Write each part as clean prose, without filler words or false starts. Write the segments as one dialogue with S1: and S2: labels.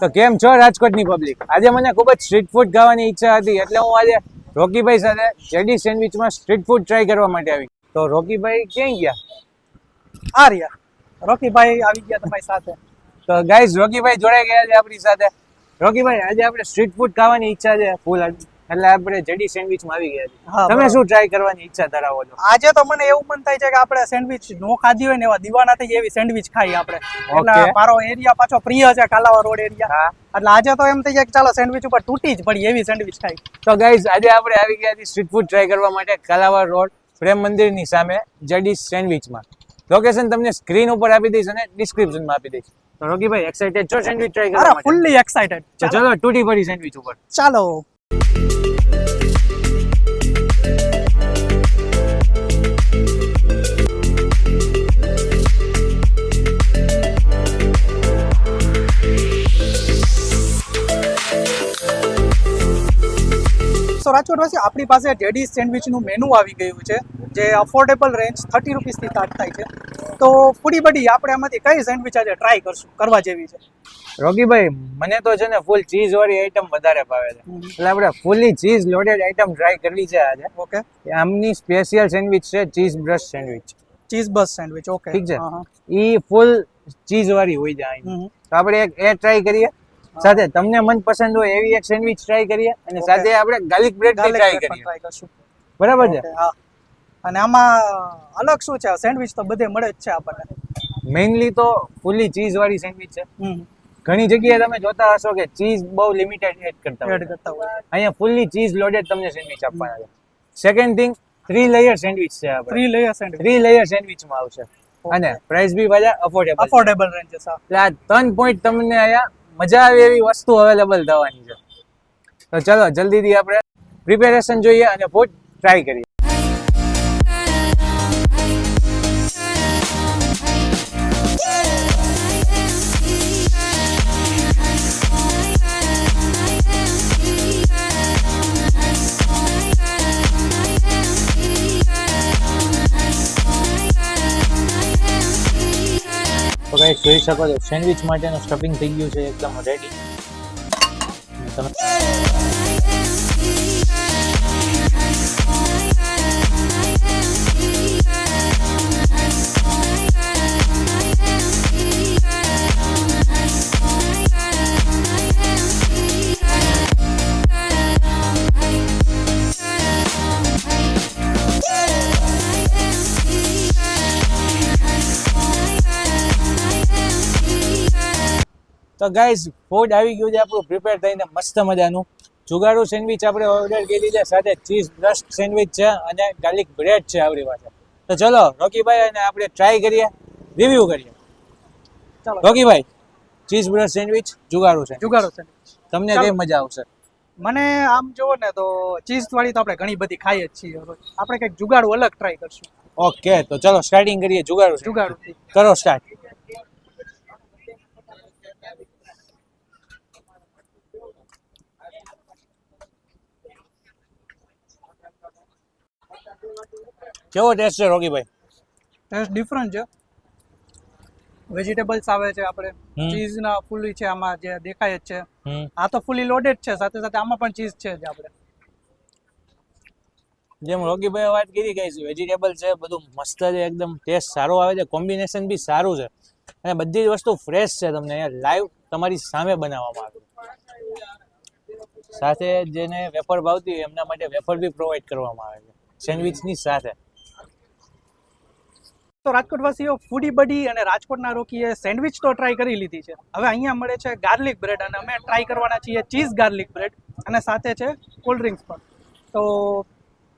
S1: તો કેમ છો રાજકોટની પબ્લિક? આજે મને ખૂબ જ સ્ટ્રીટ ફૂડ ખાવાની ઈચ્છા હતી, એટલે હું આજે રોકીભાઈ સાથે જેડી સેન્ડવિચમાં સ્ટ્રીટ ફૂડ ટ્રાય કરવા માટે આવી. તો રોકીભાઈ ક્યાં ગયા?
S2: આ રહ્યા રોકીભાઈ આવી ગયા તમારી સાથે.
S1: તો ગાઈઝ રોકીભાઈ જોડાઈ ગયા છે આપણી સાથે. રોકીભાઈ આજે આપણે સ્ટ્રીટ ફૂડ ખાવાની ઈચ્છા છે ફૂલ, એટલે આપણે જેડી સેન્ડવિચમાં આવી ગયા છે.
S2: હા,
S1: તમે શું ટ્રાય કરવાની ઈચ્છા ધરાવો છો?
S2: આજે તો મને એવું મન થાય છે કે આપણે સેન્ડવિચ નો ખાધી હોય ને એવા દીવાના થઈ એવી સેન્ડવિચ ખાઈ આપણે. એટલે
S1: Okay.
S2: મારો એરિયા પાછો પ્રિય છે કાલાવા રોડ એરિયા.
S1: હા.
S2: એટલે આજે તો એમ થઈ જાય કે ચાલો સેન્ડવિચ ઉપર તૂટી જ પડી એવી સેન્ડવિચ ખાઈ.
S1: તો ગાઈઝ આજે આપણે આવી ગયા છીએ સ્ટ્રીટ ફૂડ ટ્રાય કરવા માટે કાલાવા રોડ પ્રેમ મંદિરની સામે જેડી સેન્ડવિચમાં. લોકેશન તમને સ્ક્રીન ઉપર આપી દઈશ અને ડિસ્ક્રિપ્શનમાં આપી દઈશ. તો રોકીભાઈ એક્સાઇટેડ છો સેન્ડવિચ ટ્રાય કરવા
S2: અરે
S1: માટે?
S2: Fully excited.
S1: તો ચલો તૂટી પડી સેન્ડવિચ ઉપર.
S2: ચાલો. તો રાજકોટવાસી આપણી પાસે જેડી સેન્ડવિચનું મેનુ આવી ગયું છે, જે અફોર્ડેબલ રેન્જ 30 રૂપીસથી સ્ટાર્ટ થાય છે. તો ફૂડી બડી આપણે આમાંથી કઈ સેન્ડવિચ આજે ટ્રાય કરશું કરવા જેવી છે?
S1: રોકીભાઈ મને તો છે ને ફૂલ ચીઝ વાળી આઈટમ વધારે ભાવે છે, એટલે આપણે ફૂલી ચીઝ લોડેડ આઈટમ ટ્રાય કરવી છે આજે.
S2: ઓકે,
S1: આમની સ્પેશિયલ સેન્ડવિચ છે ચીઝ બ્રશ સેન્ડવિચ.
S2: ચીઝ બસ સેન્ડવિચ. ઓકે,
S1: ઠીક છે, ઈ ફૂલ ચીઝ વાળી હોય જાય. તો આપણે એક એ ટ્રાય કરીએ, સાથે તમને મનપસંદ હોય એવી એક સેન્ડવિચ ટ્રાય કરીએ, અને સાથે આપણે ગાર્લિક બ્રેડ ટ્રાય કરીએ.
S2: કરશું.
S1: બરાબર છે?
S2: હા. અને આમાં અલગ શું છે? સેન્ડવિચ તો બધે મળે જ છે આપણને.
S1: મેઇનલી તો ફૂલી ચીઝ વાળી સેન્ડવિચ છે. ઘણી જગ્યાએ તમે જોતા હશો કે ચીઝ બહુ લિમિટેડ એડ કરતા
S2: એડ
S1: હોય.
S2: કરતા હોય.
S1: અહીંયા ફૂલી ચીઝ લોડેડ તમને સેન્ડવિચ આપવાના છે. સેકન્ડ થિંગ, 3 લેયર સેન્ડવિચ છે આપણે.
S2: 3 લેયર સેન્ડવિચ.
S1: 3 લેયર સેન્ડવિચમાં આવશે, અને પ્રાઇસ બી પાછા અફોર્ડેબલ.
S2: અફોર્ડેબલ રેન્જ છે.
S1: એટલે આ 3 પોઈન્ટ તમને અહીંયા મજા આવે એવી વસ્તુ અવેલેબલ થવાની છે. તો ચલો જલ્દીથી આપણે પ્રિપેરેશન જોઈએ અને ફૂડ ટ્રાય કરીએ. તો ગાઈસ જોઈ શકો છો સેન્ડવિચ માટેનું સ્ટફિંગ થઈ ગયું છે એકદમ રેડી. તમે તો ગાઈઝ ફૂડ આવી ગયું છે આપણું પ્રિપેર થઈને મસ્ત મજાનું. જુગાડુ સેન્ડવિચ આપણે ઓર્ડર કરી છે, સાથે ચીઝ બ્રશ સેન્ડવિચ છે અને ગાર્લિક બ્રેડ છે આપણી પાસે. તો ચલો રોકીભાઈ અને આપણે ટ્રાય કરીએ, રિવ્યુ કરીએ.
S2: ચાલો
S1: રોકીભાઈ, ચીઝ બ્રશ સેન્ડવિચ જુગાડુ છે,
S2: જુગાડો સેન્ડવિચ.
S1: તમને કઈ મજા આવશે?
S2: મને આમ જોવો ને તો ચીઝ વાળી તો આપણે ઘણી બધી ખાઈએ જ છીએ. આપણે કંઈક જુગાડું અલગ ટ્રાય કરશું.
S1: ઓકે, તો ચલો સ્ટાર્ટિંગ કરીએ જુગાડુ.
S2: જુગાડું.
S1: કરો સ્ટાર્ટ. કેવો ટેસ્ટ છે રોકીભાઈ?
S2: ટેસ્ટ ડિફરન્ટ છે. વેજીટેબલ્સ આવે છે, આપણે ચીઝ ના ફૂલી છે આમાં જે દેખાય જ છે. આ તો ફૂલી લોડેડ છે, સાથે સાથે આમાં પણ ચીઝ છે જ આપણે.
S1: જેમ રોકીભાઈ વાત કરી કે વેજીટેબલ છે, બધું મસ્ત છે, એકદમ ટેસ્ટ સારો આવે છે, કોમ્બિનેશન બી સારું છે, અને બધી જ વસ્તુ ફ્રેશ છે. તમને અહીંયા લાઈવ તમારી સામે બનાવવામાં આવે. સાથે જેને વેફર ભાવતી હોય એમના માટે વેફર બી પ્રોવાઈડ કરવામાં આવે છે સેન્ડવિચની સાથે.
S2: તો રાજકોટવાસીઓ ફૂડી બડી અને રાજકોટના રોકીએ સેન્ડવિચ તો ટ્રાય કરી લીધી છે. હવે અહીંયા મળે છે ગાર્લિક બ્રેડ, અને અમે ટ્રાય કરવાના છીએ ચીઝ ગાર્લિક બ્રેડ, અને સાથે છે કોલ્ડ ડ્રિંક્સ પણ. તો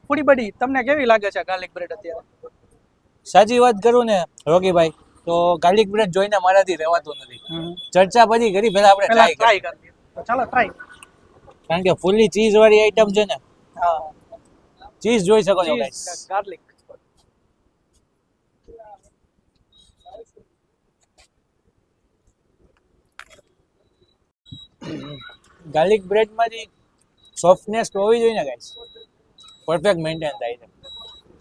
S2: ફૂડી બડી તમને કેવી લાગે છે ગાર્લિક બ્રેડ અત્યારે?
S1: સાચી વાત કરું ને રોકીભાઈ, તો ગાર્લિક બ્રેડ જોઈને મારાથી રહેવાતું નથી. ચર્ચા પછી કરી, પહેલા આપણે
S2: પહેલા
S1: ટ્રાય
S2: ટ્રાય કરીએ. તો ચાલો ટ્રાય.
S1: કારણ કે ફૂલી ચીઝ વાળી આઈટમ છે ને,
S2: હા,
S1: ચીઝ જોઈ શકો છો ગાઈસ.
S2: ગાર્લિક.
S1: ગાર્લિક બ્રેડમાંથી સોફ્ટનેસ હોવી જોઈએ ને ગાઈસ, પરફેક્ટ મેન્ટેન થાય છે.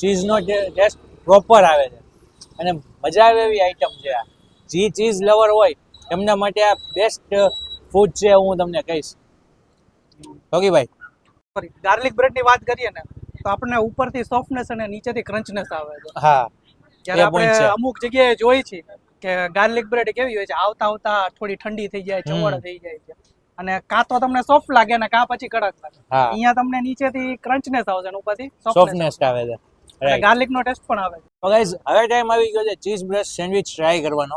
S1: ચીઝનો ટેસ્ટ પ્રોપર આવે છે, અને મજા આવે એવી આઈટમ છે આ. જે ચીઝ લવર હોય એમના માટે આ બેસ્ટ ફૂડ છે હું તમને કહીશ. ઓકે ભાઈ.
S2: સોરી, ગાર્લિક બ્રેડની વાત કરીએ ને તો આપણને ઉપરથી સોફ્ટનેસ અને નીચેથી ક્રન્ચનેસ આવે છે.
S1: હા
S2: જ્યારે
S1: એ point
S2: આપણે
S1: છે.
S2: અમુક જગ્યાએ જોઈ છે કે ગાર્લિક બ્રેડ કેવી હોય છે, આવતા આવતા થોડી ઠંડી થઈ જાય, ચવડ થઈ જાય છે, અને કાં તો તમને સોફ્ટ લાગે ને કાં પછી કડક લાગે.
S1: હા
S2: અહીંયા તમને નીચેથી ક્રન્ચનેસ આવશે અને ઉપરથી
S1: સોફ્ટનેસ આવે છે.
S2: અને
S1: રાઈટ.
S2: ગાર્લિક નો ટેસ્ટ પણ આવે છે.
S1: તો ગાઈઝ હવે ટાઈમ આવી ગયો છે ચીઝ બ્રેડ સેન્ડવિચ ટ્રાય કરવાનો.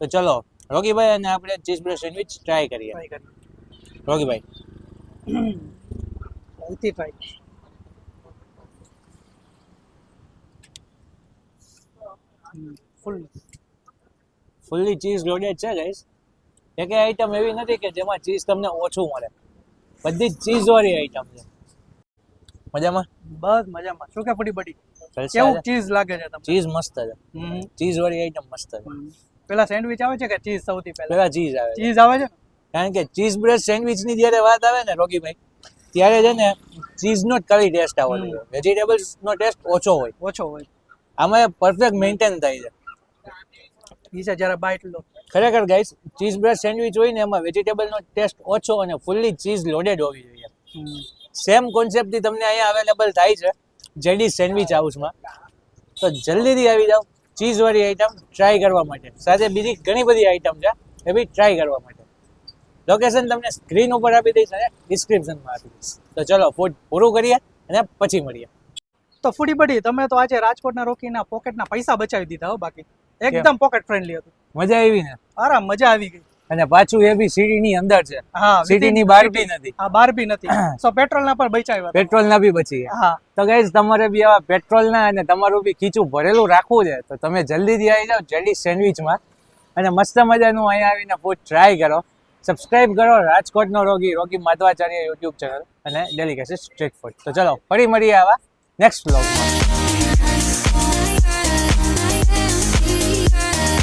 S1: તો ચલો રોકીભાઈ અને આપણે ચીઝ બ્રેડ સેન્ડવિચ ટ્રાય કરીએ.
S2: Try કરીએ.
S1: રોકીભાઈ.
S2: અહીંથી try. ફૂલ
S1: ફુલ્લી ચીઝ લોડેડ છે ગાઈઝ. એક આઈટમ એવી નથી કે જેમાં ચીઝ તમને ઓછું મળે. બધી જ ચીઝ વાળી આઈટમ છે. મજામાં?
S2: બસ મજામાં. શું કે ફૂડી બડી
S1: જલસા
S2: કેવું
S1: છે?
S2: ચીઝ લાગે છે તમને?
S1: ચીઝ મસ્ત છે.
S2: હમ.
S1: ચીઝ વાળી આઈટમ મસ્ત છે.
S2: પેલા સેન્ડવિચ આવે છે કે ચીઝ સૌથી પહેલા?
S1: પેલા ચીઝ આવે છે.
S2: ચીઝ આવે છે ને?
S1: કારણ કે ચીઝ બ્રેડ સેન્ડવિચ ની જ્યારે વાત આવે ને રોકીભાઈ, ત્યારે છે ને ચીઝ નો જ ખાલી ટેસ્ટ આવતો હોય, વેજીટેબલ્સ નો ટેસ્ટ ઓછો હોય.
S2: ઓછો હોય.
S1: આમાં પરફેક્ટ મેન્ટેન થાય છે.
S2: ઈ છે જ્યારે બાઈટ લો.
S1: ખરેખર ગાઈસ ચીઝ બ્રેડ સેન્ડવિચ હોય ને એમાં વેજીટેબલ નો ટેસ્ટ ઓછો અને ફુલ્લી ચીઝ લોડેડ હોવી જોઈએ. સેમ કોન્સેપ્ટ થી તમને અહીંયા અવેલેબલ થાય છે જેડી સેન્ડવિચ હાઉસમાં. તો જલ્દીથી આવી જાઓ ચીઝ વાળી આઈટમ ટ્રાય કરવા માટે. સાથે બીજી ઘણી બધી આઈટમ છે એ બી ટ્રાય કરવા માટે. લોકેશન તમને સ્ક્રીન ઉપર આપી દઈશ અને ડિસ્ક્રિપ્શનમાં આપી દઈશ. તો ચલો ફૂડ પૂરું કરીએ અને પછી મળીએ.
S2: તો ફૂડી બડી તમે તો આજે રાજકોટના રોકીના પોકેટના પૈસા બચાવી દીધા હો. બાકી એકદમ પોકેટ ફ્રેન્ડલી હતું.
S1: મજા આવી ને?
S2: આરામ મજા આવી ગઈ.
S1: અને પાછું એ બી સિટી ની અંદર છે,
S2: હા,
S1: સિટી ની બહાર બી નથી.
S2: હા, બહાર બી નથી. સો પેટ્રોલ ના પણ બચાવ્યા.
S1: પેટ્રોલ ના બી બચી ગયા.
S2: હા.
S1: તો ગાઈઝ તમારે બી આવા પેટ્રોલ ના અને તમારું બી ખીચું ભરેલું રાખવું છે તો તમે જલ્દીથી આવી જાઓ જેડી સેન્ડવિચમાં અને મસ્ત મજાનું અહીંયા આવીને ફૂડ ટ્રાય કરો. સબસ્ક્રાઇબ કરો રાજકોટનો રોકી માધવાચાર્ય યુટ્યુબ ચેનલ અને ડેલિકેસી સ્ટ્રીટ ફૂડ. તો ચલો ફરી મળીએ આવા નેક્સ્ટ વ્લોગમાં.